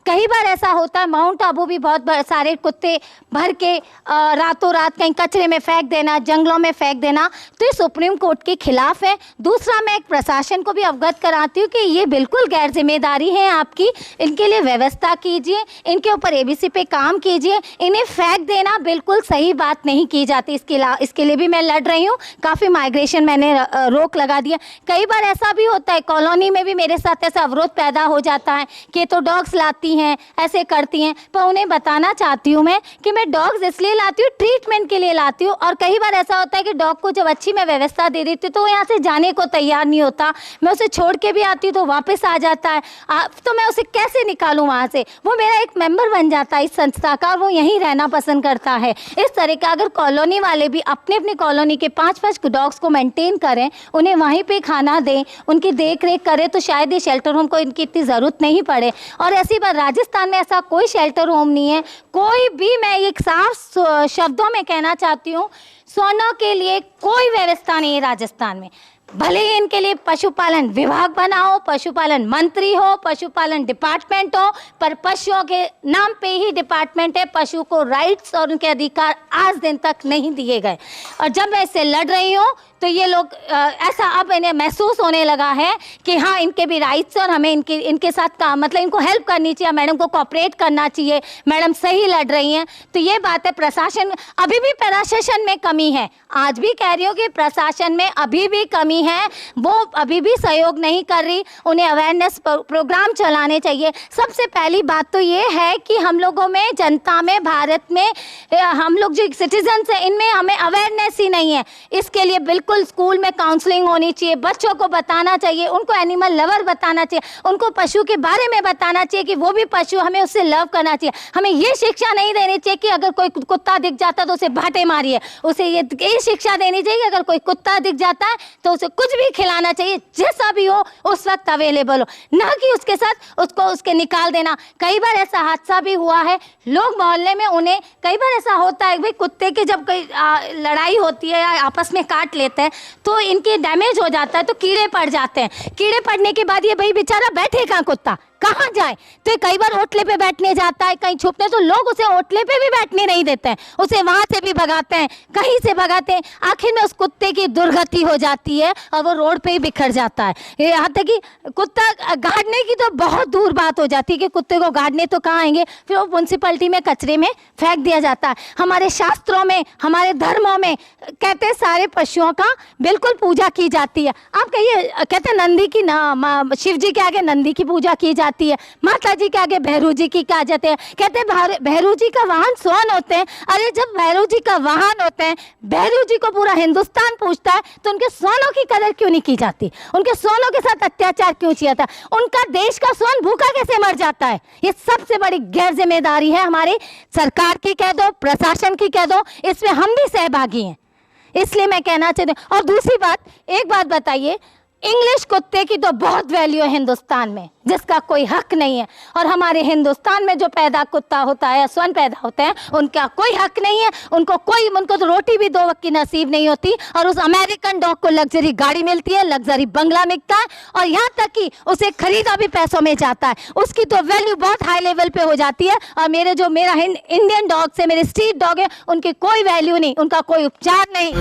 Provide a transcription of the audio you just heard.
कई बार ऐसा होता है, माउंट आबू भी बहुत सारे कुत्ते भर के रातों रात कहीं कचरे में फेंक देना, जंगलों में फेंक देना, तो ये सुप्रीम कोर्ट के खिलाफ है। दूसरा, मैं एक प्रशासन को भी अवगत कराती हूँ कि ये बिल्कुल गैर जिम्मेदारी है आपकी, इनके लिए व्यवस्था कीजिए, इनके ऊपर एबीसी पे काम कीजिए। इन्हें फेंक देना बिल्कुल सही बात नहीं की जाती। इसके लिए भी मैं लड़ रही हूँ, काफ़ी माइग्रेशन मैंने रोक लगा दिया। कई बार ऐसा भी होता है, कॉलोनी में भी मेरे साथ ऐसा अवरोध पैदा हो जाता है कि तो डॉग्स लाती हैं, ऐसे करती हैं, पर उन्हें बताना चाहती हूँ मैं कि मैं डॉग्स इसलिए लाती हूँ, ट्रीटमेंट के लिए लाती हूँ। और कई बार ऐसा होता है कि डॉग को जब अच्छी मैं व्यवस्था दे देती हूँ तो वो यहाँ से जाने को तैयार नहीं होता, मैं उसे छोड़ के भी आती हूँ तो वापस आ जाता है। तो मैं उसे कैसे निकालूँ वहाँ से? वो मेरा एक मेंबर बन जाता है इस संस्था का, और वो यहीं रहना पसंद करता है। इस तरह का अगर कॉलोनी वाले भी अपने अपनी कॉलोनी के 5-5 डॉग्स को मेंटेन करें, उन्हें वहीं पे खाना दें, उनकी देख रेख करें, तो शायद ये शेल्टर होम को इनकी इतनी ज़रूरत नहीं पड़े। और ऐसी बात, राजस्थान में ऐसा कोई शेल्टर होम नहीं है, कोई भी। मैं एक साफ शब्दों में कहना चाहती हूँ, सोनों के लिए कोई व्यवस्था नहीं है राजस्थान में। भले ही इनके लिए पशुपालन विभाग बना हो, पशुपालन मंत्री हो, पशुपालन डिपार्टमेंट हो, पर पशुओं के नाम पे ही डिपार्टमेंट है। पशु को राइट्स और उनके अधिकार आज दिन तक नहीं दिए गए। और जब मैं इससे लड़ रही हूँ तो ये लोग ऐसा अब इन्हें महसूस होने लगा है कि हाँ, इनके भी राइट्स और हमें इनके साथ काम, मतलब इनको हेल्प करनी चाहिए, मैडम को कोऑपरेट करना चाहिए, मैडम सही लड़ रही हैं। तो ये बात है, प्रशासन अभी भी प्रशासन में कमी है। आज भी कह रही हूँ कि प्रशासन में अभी भी कमी है, वो अभी भी सहयोग नहीं कर रही। उन्हें अवेयरनेस प्रोग्राम चलाने चाहिए। सबसे पहली बात तो ये है कि हम लोगों में, जनता में, भारत में, हम लोग जो सिटीजन्स हैं, इनमें हमें अवेयरनेस ही नहीं है। इसके लिए बिल्कुल स्कूल में काउंसलिंग होनी चाहिए, बच्चों को बताना चाहिए, उनको एनिमल लवर बताना चाहिए, उनको पशु के बारे में बताना चाहिए कि वो भी पशु, हमें उससे लव करना चाहिए। हमें ये शिक्षा नहीं देनी चाहिए कि अगर कोई कुत्ता दिख जाता तो उसे भाटे मारिए। उसे ये शिक्षा देनी चाहिए कि अगर कोई कुत्ता दिख जाता है तो उसे कुछ भी खिलाना चाहिए, जैसा भी हो उस वक्त अवेलेबल हो, ना कि उसके साथ उसके निकाल देना। कई बार ऐसा हादसा भी हुआ है, लोग मोहल्ले में उन्हें, कई बार ऐसा होता है भाई, कुत्ते की जब कोई लड़ाई होती है या आपस में काट लेते हैं तो इनके डैमेज हो जाता है, तो कीड़े पड़ जाते हैं। कीड़े पड़ने के बाद ये भाई बेचारा बैठे कहाँ, कुत्ता कहाँ जाए? तो कई बार ओटले पे बैठने जाता है, कहीं छुपने, तो लोग उसे ओटले पे भी बैठने नहीं देते हैं, उसे वहां से भी भगाते हैं, कहीं से भगाते हैं। आखिर में उस कुत्ते की दुर्गति हो जाती है और वो रोड पे ही बिखर जाता है। यहाँ तक कि कुत्ता गाड़ने की तो बहुत दूर बात हो जाती है कि कुत्ते को गाड़ने तो कहाँ आएंगे, फिर वो म्यूनसिपैलिटी में कचरे में फेंक दिया जाता है। हमारे शास्त्रों में, हमारे धर्मों में कहते हैं सारे पशुओं का बिल्कुल पूजा की जाती है। आप कहिए, कहते हैं नंदी की शिव जी के आगे नंदी की पूजा की जाती है, माता जी के आगे भैरू जी की कहा जाते हैं। कहते हैं भैरू जी का वाहन स्वर्ण होते हैं। अरे जब भैरू जी का वाहन होते हैं, भैरू जी को पूरा हिंदुस्तान पूछता है, तो उनके स्वनों की कदर क्यों नहीं की जाती? उनके स्वनों के साथ अत्याचार क्यों किया था? उनका देश का स्वर्ण भूखा कैसे मर जाता है? ये सबसे बड़ी गैर जिम्मेदारी है हमारी सरकार की कह दो, प्रशासन की कह दो, इसमें हम भी सहभागी हैं। इसलिए मैं कहना चाहती हूँ। और दूसरी बात, एक बात बताइए, इंग्लिश कुत्ते की तो बहुत वैल्यू है हिंदुस्तान में, जिसका कोई हक नहीं है। और हमारे हिंदुस्तान में जो पैदा कुत्ता होता है या स्वर्ण पैदा होते हैं, उनका कोई हक नहीं है। उनको तो रोटी भी 2 वक्त की नसीब नहीं होती। और उस अमेरिकन डॉग को लग्जरी गाड़ी मिलती है, लग्जरी बंगला मिलता है, और यहाँ तक कि उसे खरीदा भी पैसों में जाता है। उसकी तो वैल्यू बहुत हाई लेवल पे हो जाती है। और मेरा इंडियन डॉग से, मेरे स्ट्रीट डॉग है, उनकी कोई वैल्यू नहीं, उनका कोई उपचार नहीं।